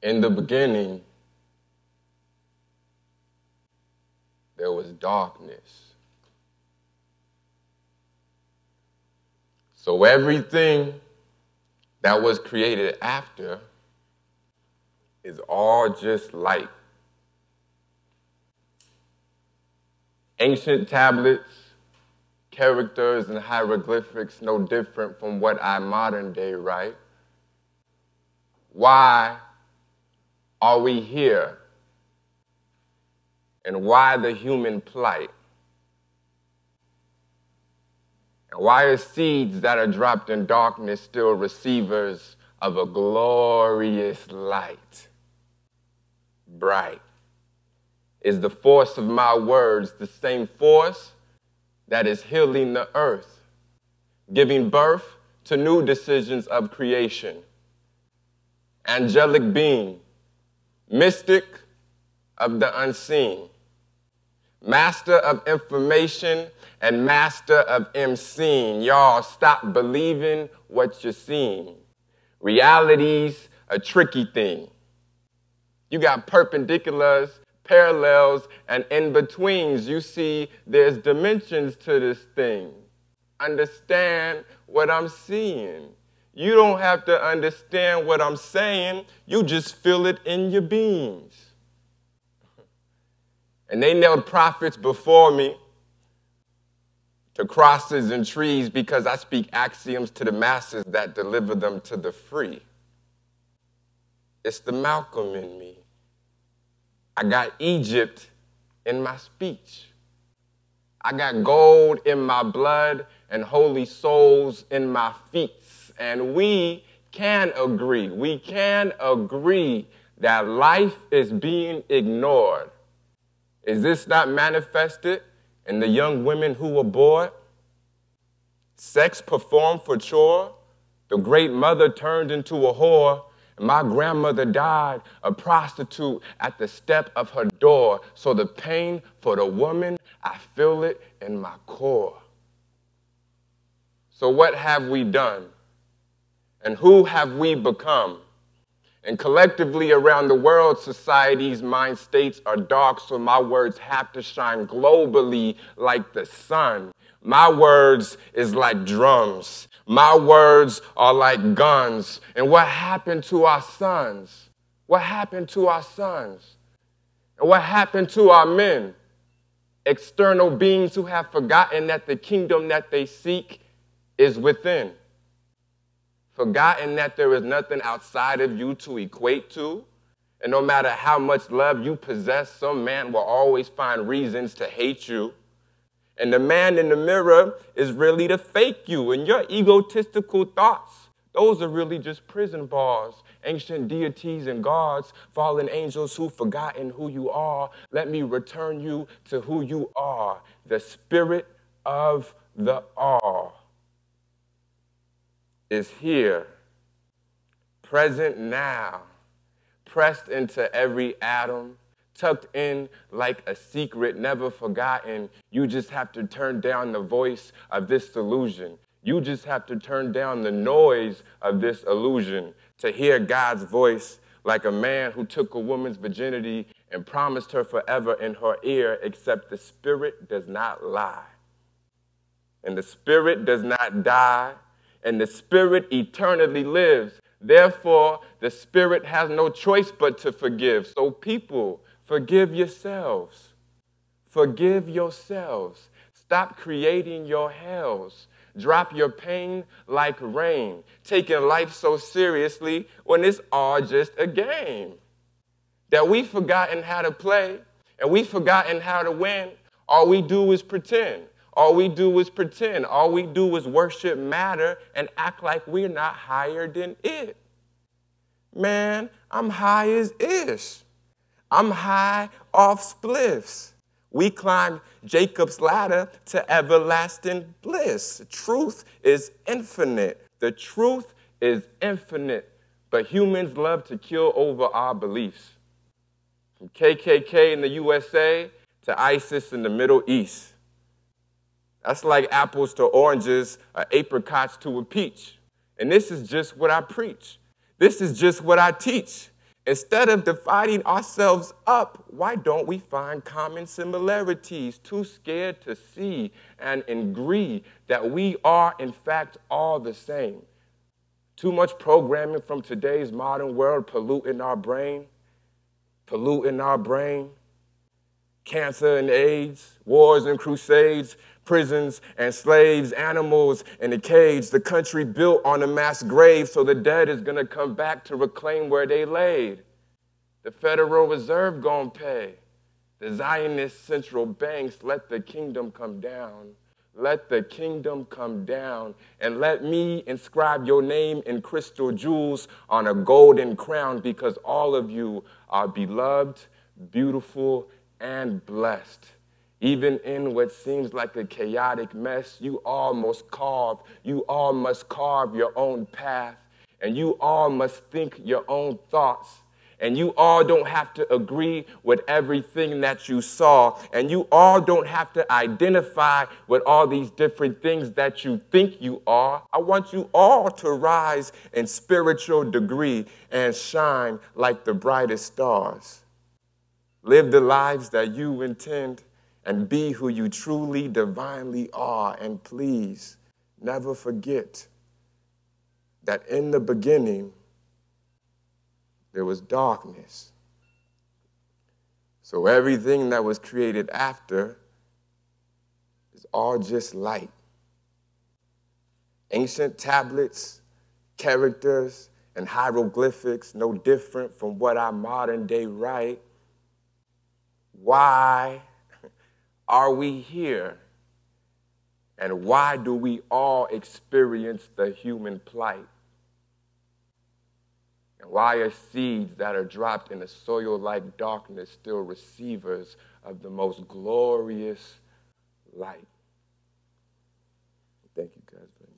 In the beginning, there was darkness. So everything that was created after is all just light. Ancient tablets, characters, and hieroglyphics no different from what I modern day write. Why are we here? And why the human plight? And why are seeds that are dropped in darkness still receivers of a glorious light? Bright. Is the force of my words the same force that is healing the earth, giving birth to new decisions of creation? Angelic being, mystic of the unseen, master of information and master of emceeing. Y'all stop believing what you're seeing. Reality's a tricky thing. You got perpendiculars, parallels, and in-betweens. You see, there's dimensions to this thing. Understand what I'm seeing. You don't have to understand what I'm saying. You just feel it in your beings. And they nailed prophets before me to crosses and trees because I speak axioms to the masses that deliver them to the free. It's the Malcolm in me. I got Egypt in my speech. I got gold in my blood and holy souls in my feet. And we can agree that life is being ignored. Is this not manifested in the young women who were born? Sex performed for chore. The great mother turned into a whore. My grandmother died a prostitute at the step of her door. So the pain for the woman, I feel it in my core. So what have we done? And who have we become? And collectively around the world, society's mind states are dark, so my words have to shine globally like the sun. My words is like drums. My words are like guns. And what happened to our sons? What happened to our sons? And what happened to our men? External beings who have forgotten that the kingdom that they seek is within. Forgotten that there is nothing outside of you to equate to. And no matter how much love you possess, some man will always find reasons to hate you. And the man in the mirror is really to fake you. And your egotistical thoughts, those are really just prison bars. Ancient deities and gods, fallen angels who've forgotten who you are. Let me return you to who you are, the spirit of the all. Is here, present now, pressed into every atom, tucked in like a secret, never forgotten. You just have to turn down the voice of this illusion. You just have to turn down the noise of this illusion to hear God's voice like a man who took a woman's virginity and promised her forever in her ear, except the spirit does not lie. And the spirit does not die. And the spirit eternally lives. Therefore, the spirit has no choice but to forgive. So people, forgive yourselves. Forgive yourselves. Stop creating your hells. Drop your pain like rain. Taking life so seriously when it's all just a game. That we've forgotten how to play and we've forgotten how to win. All we do is pretend. All we do is pretend. All we do is worship matter and act like we're not higher than it. Man, I'm high as ish. I'm high off spliffs. We climbed Jacob's ladder to everlasting bliss. Truth is infinite. The truth is infinite. But humans love to kill over our beliefs. From KKK in the USA to ISIS in the Middle East. That's like apples to oranges, or apricots to a peach. And this is just what I preach. This is just what I teach. Instead of dividing ourselves up, why don't we find common similarities? Too scared to see and agree that we are, in fact, all the same. Too much programming from today's modern world polluting our brain. Cancer and AIDS, wars and crusades, prisons and slaves, animals in a cage, the country built on a mass grave, so the dead is gonna come back to reclaim where they laid. The Federal Reserve gonna pay. The Zionist central banks, let the kingdom come down. Let the kingdom come down, and let me inscribe your name in crystal jewels on a golden crown, because all of you are beloved, beautiful, and blessed. Even in what seems like a chaotic mess, you all must carve your own path, and you all must think your own thoughts. And you all don't have to agree with everything that you saw. And you all don't have to identify with all these different things that you think you are. I want you all to rise in spiritual degree and shine like the brightest stars. Live the lives that you intend and be who you truly, divinely are. And please never forget that in the beginning, there was darkness. So everything that was created after is all just light. Ancient tablets, characters, and hieroglyphics, no different from what our modern day write. Why are we here? And why do we all experience the human plight? And why are seeds that are dropped in a soil like darkness still receivers of the most glorious light? Thank you guys very much.